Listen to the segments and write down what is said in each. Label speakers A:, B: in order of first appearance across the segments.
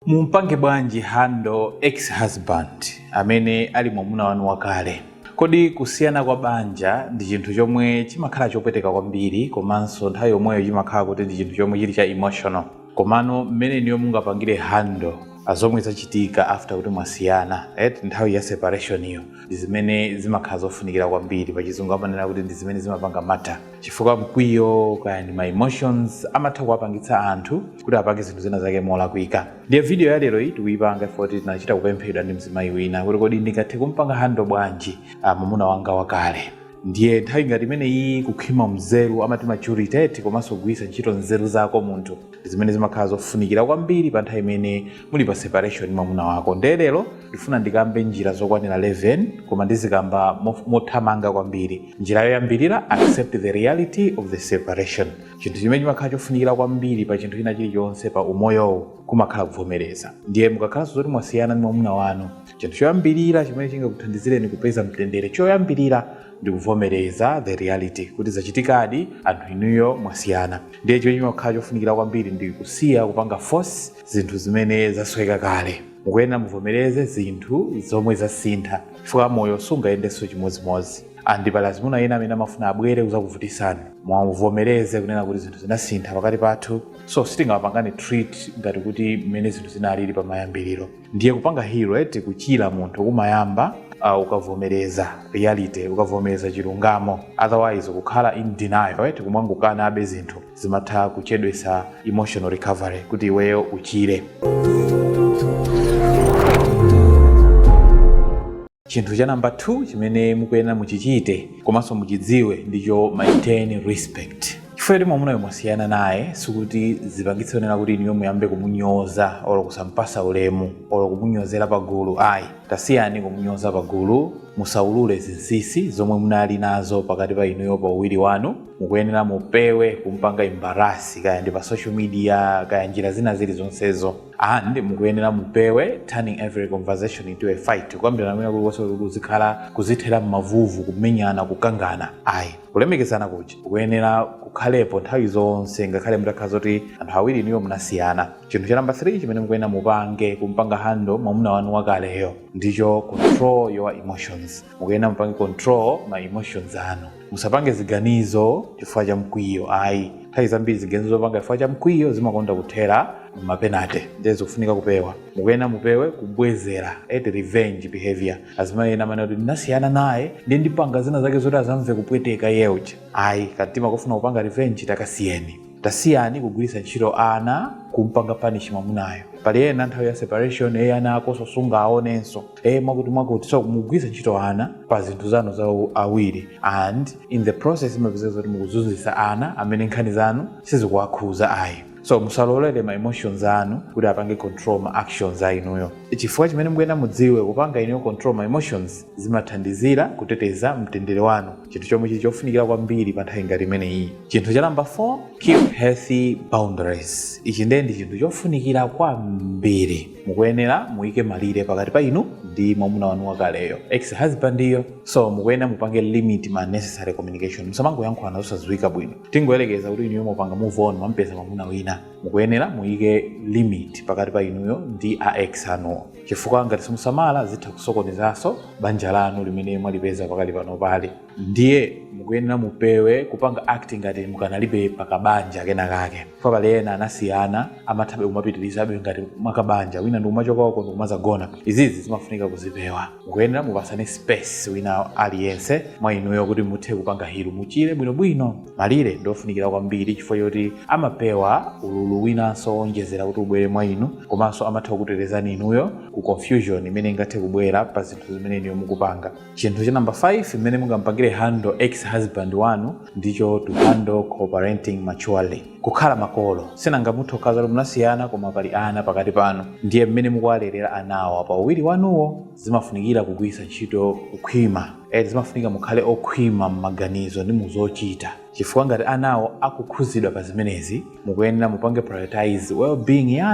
A: Mumpange Bwanji handle ex-husband amene ali mwamuna wanu wakale. Kodi kusiyana kwa banja ndi chinthu chomwe chimakhala chopweteka kwambiri, komanso nthawi yomweyo chimakhala kuti ndi chinthu chomwe chili cha emotional. Komano mmene niyo mungapangire handle azomwe zachitika after kuti mwasiyana, nthawi ya separation iyo ndi zimene zimakhala zofunikira kwambiri. Pachizungu amanena kuti ndi zimene zimapanga mata, chifukwa mkwiyo kaya ndi ma emotions amatha kuwapangitsa anthu kuti apange zinthu zina zake molakwika. Ndiye video ya lero iyi tikuyipanga kuti tinachita kupemphedwa ndi mzimayi wina kuti kodi ndingathe kumpanga handle bwanji mwamuna wanga wakale. Ndiye nthawi ngati imeneyi kukhwima mzeru amati maturity komanso kugwiritsa ntchito nzeru zako munthu ndi zimene zimakhala zofunikira kwambiri pa nthawi imene muli pa separation mwamuna wako. Ndiye lero ndifuna ndikambe njira zokwanira 11 koma ndizikamba mothamanga kwambiri. Njira yoyambirira, accept the reality of the separation. Chinthu chimene chimakhala chofunikira kwambiri pa chinthu china chilichonse pa umoyowo kumakhala kuvomereza. Ndiye mukakhalanso zoti mwasiyana ndi mwamuna wanu, chinthu choyambirira chimene chingakuthandizireni kupeza mtendere choyambirira ndi kuvomereza the reality kuti zachitikadi anthu inuyo mwasiyana. Ndiye chimene chimakhala chofunikira kwambiri ndi kusiya kupanga force zinthu zimene zasweka kale. Mukuyenera muvomereze zinthu zomwe zasintha, chifukwa moyo sungayendenso chimodzimodzi. Pali azimuna ena amene amafuna abwere kuzakuvutisani, muvomereze kunena kuti zinthu zinasintha pakati pathu, so sitingapangane treat ngati kuti mmene zinthu zinalili pamayambiriro. Ndiye kupanga hero kuchira munthu kumayamba ukavomereza reality, ukavomereza chilungamo. Otherwise kukhala in denial kumangukana abe zinthu zimatha kuchedwesa emotional recovery kuti iweyo uchire. Chinthu cha number 2 chimene mukuyenera muchichite komanso muchidziwe ndicho maintain respect. Chifukwa mwamuna mwasiyana naye sikuti zipangitse onena kuti iniyo muyambe kumunyoza olo kusampasa ulemu olo kumunyozera pagulu. Ayi, tasiyani kumunyoza pagulu, musaulule zinsinsi zomwe munali nazo pakati pa inuyo pa uwiri wanu. Mukuyenera mupewe kumpanga embarrass kaya ndi pa social media kaya njira zina zili zonsezo. And mukuyenera mupewe turning every conversation into a fight. Kwambira namena kuti kuzikhala kuzithera mmavuvu, kumenyana, kukangana. Ayi, kulemekezana kuja kuyenera kukhalepo nthawi zonse ngakhale mutakhala zoti anthu awiri niyo munasiyana. Chinthu cha number 3 chimene mukuyenera mupange kumpanga handle mwamuna wanu wakaleyo ndicho control your emotions. Mukuyenera mupange control my emotions anu. Musapange ziganizo chifukwa cha mkwiyo. Ayi, nthawi zambiri ziganizo zopanga chifukwa cha mkwiyo zimakonda kuthera mapenate. Ndiye zikufunika kupewa. Mukuyenera mupewe kubwezera revenge behavior. Azimayi ena amene kuti ndinasiyana naye ndiye ndipanga zina zake zoti azamve kupweteka yeuja. Ayi, katima kufuna kupanga revenge takasiyeni. Tasiyani kugwiritsa ntchito ana kumpanga punish mwamunayo. Pali ena nthawi ya separation ana akoso sunga aonenso mwakuti so mugwiritsa ntchito ana pa zinthu zanu za awiri, and in the process mapezeka kuti mukuzunzitsa ana amene nkhani zanu sizikuwakhuza. Ayi, so musalolere ma emotions anu kuti apange control ma actions inuyo. Chifukwa chimene mukuyenera mudziwe kupanga inuyo control ma emotions zimathandizira kuteteza mtendere wanu, chinthu chomwe chili chofunikira kwambiri pa nthawi ngati imeneyi. Chinthu cha number 4, keep healthy boundaries. Ichi ndiye ndi chinthu chofunikira kwambiri. Mukuyenera muike malire pakati pa inu ndi mwamuna wanu wakaleyo, ex-husband iyo. So mukuyenera mupange limit ma necessary communication. Musamangoyankhulana zosadziwika bwino. Tingoyerekeza kuti inuyo mupanga move on mwampeza mwamuna wina. Mukuyenera muike limit pakati pa inuyo ndi ex anuwo, chifukwa ngati simusamala zitha kusokonezanso banja lanu limene mwalipeza pakali pano pali. Ndiye mukuyenera mupewe kupanga acting ngati mukanalibe pakabanja kenakake. Kwa pali ena anasiyana amathabe kumapitirizabe ngati mwakabanja, wina ndi umachokako ndikumazagona. Izizi zimafunika kuzipewa. Mukuyenera mupasane space wina aliyense mwa inuyo kuti muthe kupanga hero muchire bwinobwino. Malire ndofunikira kwambiri chifukwa choti amapewa ululu winanso wonjezera kuti ubwere mwa inu, komanso amatha kukutetezani inuyo ku confusion imene ingathe kubwera pa zinthu zimene niyo mukupanga. Chinthu cha number 5 imene mungampangire handle ex-husband wanu ndicho to handle co-parenting maturely. Kukhala makolo. Sinanga muthu okaza kuti munasiyana koma pali ana pakati panu. Ndiye mmene mukuwalerera anawo pa uwiri wanuwo zimafunikira kugwiritsa ntchito kukhwima. Zimafunika mukhale okhwima m'maganizo ndi muzochita. Chifukwa ngati anawo akukhuzidwa pa zimenezi, mukuyenera mupange prioritize well-being ya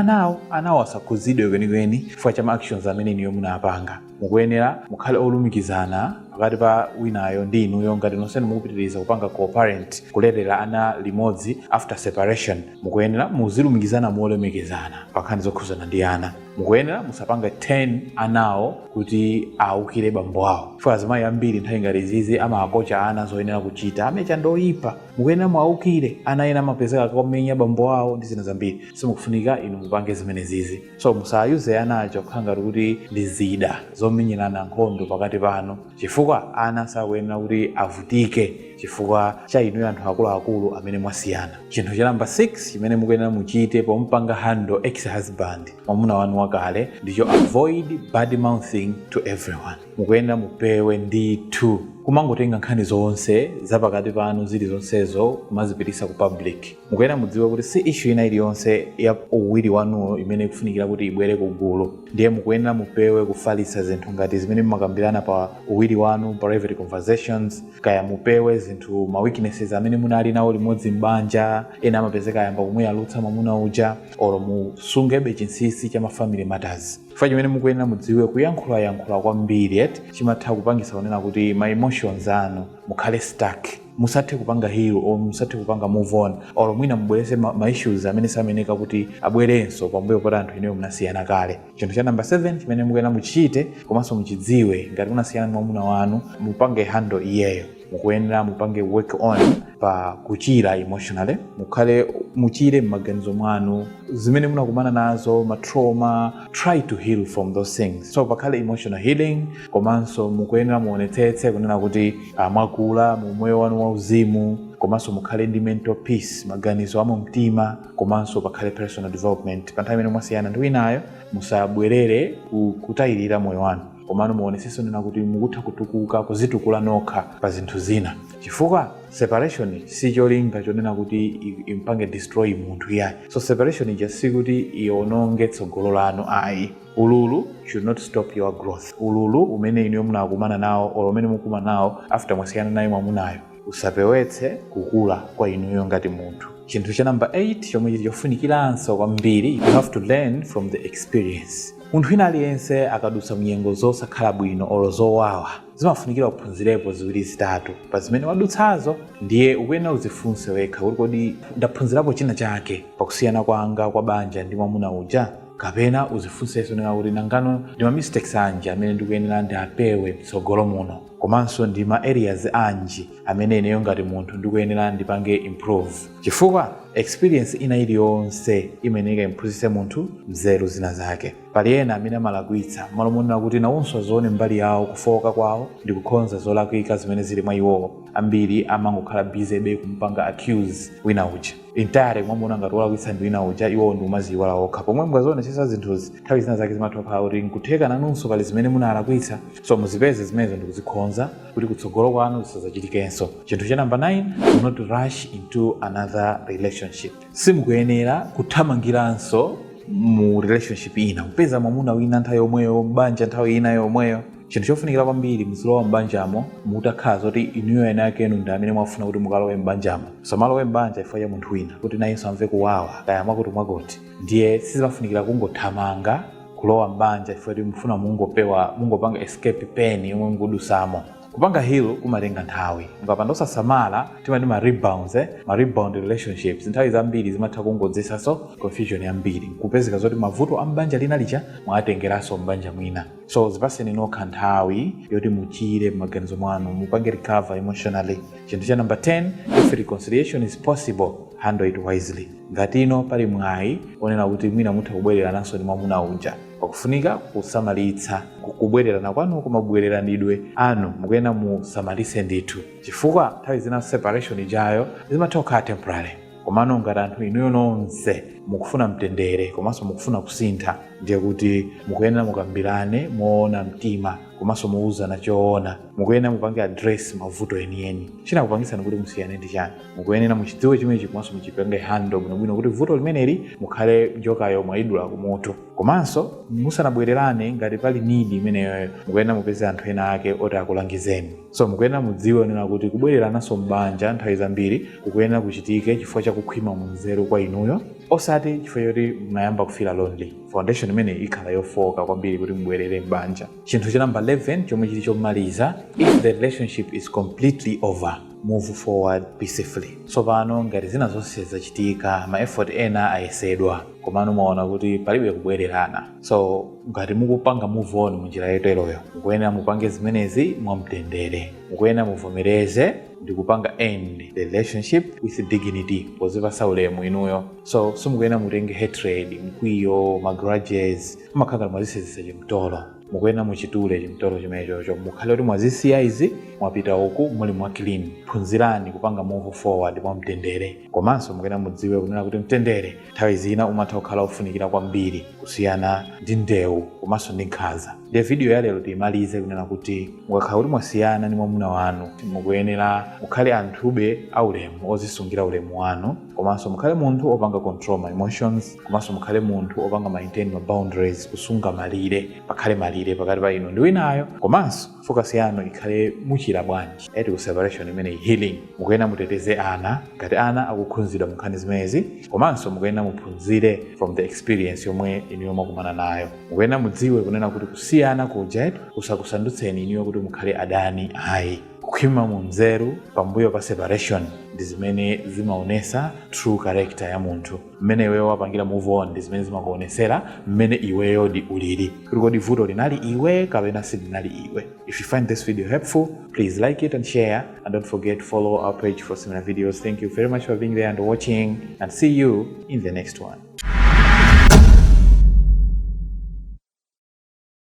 A: anawo asakhuzidwe kwenikweni chifukwa cha actions amene niyo munapanga. Mukuyenera mukhale olumikizana pakati pa winayo ndi inuyo ngati nonsenu mukupitiriza kupanga co-parent kulerera ana limodzi after separation, mukuyenera muzilumikizana molemekezana pa nkhani zokhuzana ndi ana. Mukuyenera musapanga 10 anawo kuti aukire bambo awo. Chifukwa azimayi ambiri nthawi ngati izizi amakocha ana zoyenera kuchita amecha ndoyipa. Mukuyenera mwaukire ana ena amapezeka akamenya bambo awo ndi zina zambiri. So mukufunika inu mupange zimene zizi. So musayuze ana acho kukhanga kuti ndi zida zomenyerana nkhondo pakati pano, chifukwa ana sakuyenera kuti avutike chifukwa cha inuyo anthu akuluakulu amene mwasiyana. Chinthu cha namba 6 chimene mukuyenera muchite pomupanga handle ex-husband mwamuna wanu wakale ndicho avoid bad mouthing to everyone. Mukuyenera mupewe ndithu kumangotenga nkhani zonse zapakati panu zili zonsezo kumazipitisa ku public. Mukuyenera mudziwe kuti si issue ina iliyonse ya uwiri wanuyo imene ikufunikira kuti ibwere ku gulu. Ndiye mukuyenera mupewe kufalitsa zinthu ngati zimene mumakambirana pa uwiri wanu, private conversations, kaya mupewe zinthu ma weaknesses amene munali nawo limodzi m'banja, ena amapezeka ayamba kumuyalutsa mwamuna uja, olo musungebe chinsinsi cha ma family matters. Chifukwa chimene mukuyenera mudziwe kuyankhula kwambiri chimatha kupangisa kunena kuti ma emotions anu mukhale stuck, musathe kupanga heal or musathe kupanga move on, or mwina mubwerese ma issues amene sameneka kuti abwerenso pambuyo poti anthu ineyo munasiyana kale. Chinthu cha number 7 chimene mukuyenera muchite komanso muchidziwe ngati munasiyana ndi mwamuna wanu, mupange handle iyeyo. Mukuyenera mupange work on pa kuchira emotionally, mukhale muchire m'maganizo mwanu zimene munakumana nazo, ma trauma, try to heal from those things. So pakhale emotional healing, komanso mukuyenera muonetsetse kunena kuti mwakula mu moyo wanu wauzimu, komanso mukhale ndi mental peace, maganizo amu mtima, komanso pakhale personal development. Pa nthawi imene mwasiyana ndi winayo musabwerere kutayirira moyo wanu, komano muonesenso nena kuti mukutha kutukuka kuzitukula nokha pa zinthu zina. Chifukwa separation si cholinga chonena kuti impange destroy munthu yayi. So separation ija si kuti iononge tsogolo lanu ayi. Ululu should not stop your growth. Ululu umene inu munakumana nawo or umene mukumana nawo after mwasiyana naye mwamunayo usapewetse kukula kwa inuyo ngati munthu. Chinthu cha number 8 chomwe chofunikiranso kwambiri, you have to learn from the experience. Munthu wina aliyense akadusa mnyengo zosakhala bwino olo zowawa, zimafunikira kuphunzirepo ziwiri zitatu pa zimene wadutsazo. Ndiye ukuyenera uzifunse wekha kuti kodi ndaphunzirapo china chake pakusiyana kwanga kwa banja ndi mwamuna uja, kapena uzifunsenso nena kuti nangano ndi ma mistakes anji amene ndikuyenera ndi apewe mtsogolo muno, komanso ndi ma areas anji amene ineyo ngati munthu ndikuyenera ndipange improve. Chifukwa experience ina iliyonse imeneka imphunzitse munthu nzeru zina zake. Pali ena amene amalakwitsa malo monena kuti nawonso azione mbali yawo kufoka kwawo ndi kukhonza zolakwika zimene zili mwa iwowo. Ambiri amangokhala busy be kumpanga accuse wina uja entire mwamuna ngati wolakwitsa ndi wina uja, iwo ndi umaziwala okha. Pomwe mwaziona chisa zinthuzi nthawi zina zake zimatokhala kuti nkutheka nanunso pali zimene munalakwitsa. So muzipeze zimenezo ndi kuzikhonza kuti kutsogolo kwanu zisazachitikenso. Chinthu cha number 9, do not rush into another relationship. Simukuyenera kuthamangiranso mu relationship ina, kupeza mwamuna wina nthawi yomweyo, mbanja nthawi ina yomweyo. Chinthu chofunikira kwambiri muzilowa mbanjamo mutakhala zoti inuyo ena yake enu ndi amene mwafuna kuti mukalowe mbanjamo. Samalowe mbanja ifo ya munthu wina kuti nayenso amve kuwawa kaya mwakoti. Ndiye sizimafunikira kungothamanga kulowa mbanja ifo kuti mufuna mungopanga escape pen yomwe mukudusamo. Kupanga heal kumatenga nthawi. Mukapanda osasamala timati ma rebound relationships nthawi zambiri zimatha kungodzetsanso confusion yambiri, kupezeka zoti mavuto ambanja lina licha mwatengeranso mbanja mwina. So zipaseni nokha nthawi yoti muchire maganizo mwanu, mupange recover emotionally. Chinthu cha number 10, if reconciliation is possible, handle it wisely. Ngatino pali mwayi onena kuti mwina mutha kubwerera nanso ndi mwamuna uja, pakufunika kusamalitsa kubwererana kwanu kumabwereranidwe anu mukuyenera musamalise ndithu. Chifukwa nthawi zina separation ijayo zimatha kukhala temporary, komano ngati anthu inuyo nonse mukufuna mtendere komanso mukufuna kusintha, ndiye kuti mukuyenera mukambirane moona mtima komanso muuzana choona. Mukuyenera mupange address mavuto enieni. Chinakupangisani kuti musiyane ndi chani, mukuyenera muchidziwe chimenechi komanso muchipange handle bwinobwino kuti vuto limeneli mukhale njokayo mwayidula kumoto. Komanso musanabwererane ngati pali need imeneyo, mukuyenera mupeze anthu ena ake oti akulangizeni. So mukuyenera mudziwe nena kuti kubwererananso mbanja nthawi zambiri kukuyenera kuchitike chifukwa cha kukhwima munzeru kwa inuyo, osati chifukwa choti munayamba kufira lonely. Foundation imene ikhala yofoka kwambiri kuti mubwerere m'banja. Chinthu cha number 11 chomwe chili chomaliza, if the relationship is completely over, move forward peacefully. So pano ngati zina zonse zachitika, ma effort ena ayesedwa, komano mwaona kuti palibe kubwererana. So ngati mukupanga move on munjira yoteroyo, mukuyenera mupange zimenezi mwamtendere, mukuyenera muvomereze ndi kupanga end the relationship with dignity, pozipasa ulemu inuyo. So simukuyenera mutenge hatred, mkwiyo, grudges, mumakhala mwazisenzesa chimtolo. Mukuyenera muchitule chimtolo chimenecho, mukhale kuti mwazisiya izi mwapita uku muli mwa clean. Phunzirani kupanga move forward mwamtendere, komanso mukuyenera mudziwe kunena kuti mtendere nthawi zina umatha kukhala ofunikira kwambiri kusiyana ndi ndewu komanso ndi nkhanza. The video ya lero timalize kunena kuti mukakhala kuti mwasiyana ndi mwamuna wanu, mukuyenera mukhale anthube aulemu, ozisungira ulemu wanu, komanso mukhale munthu opanga control my emotions, komanso mukhale munthu opanga maintain my boundaries, kusunga malire, pakhale malire pakati pa inu ndi winayo, komanso focus yanu ikhale muchira bwanji eti ku separation imene healing. Mukuyenera muteteze ana ngati ana akukhunzidwa munkhani zimenezi, komanso mukuyenera muphunzire from the experience yomwe inu mwakumana nayo. Mukuyenera mudziwe kunena kuti kusiyana kuja kusakusandutseni inu kuti mukhale adani ayi. Kukhwima munzeru pambuyo pa separation ndi zimene zimaonesa true character ya munthu. Mmene iweyo wapangira move on ndi zimene zimakuonesera mmene iweyo ndi ulili, kuti kodi vuto linali iwe kapena silinali iwe. If you find this video helpful, please like it and share, and don't forget to follow our page for similar videos. Thank you very much for being there and watching, and see you in the next one.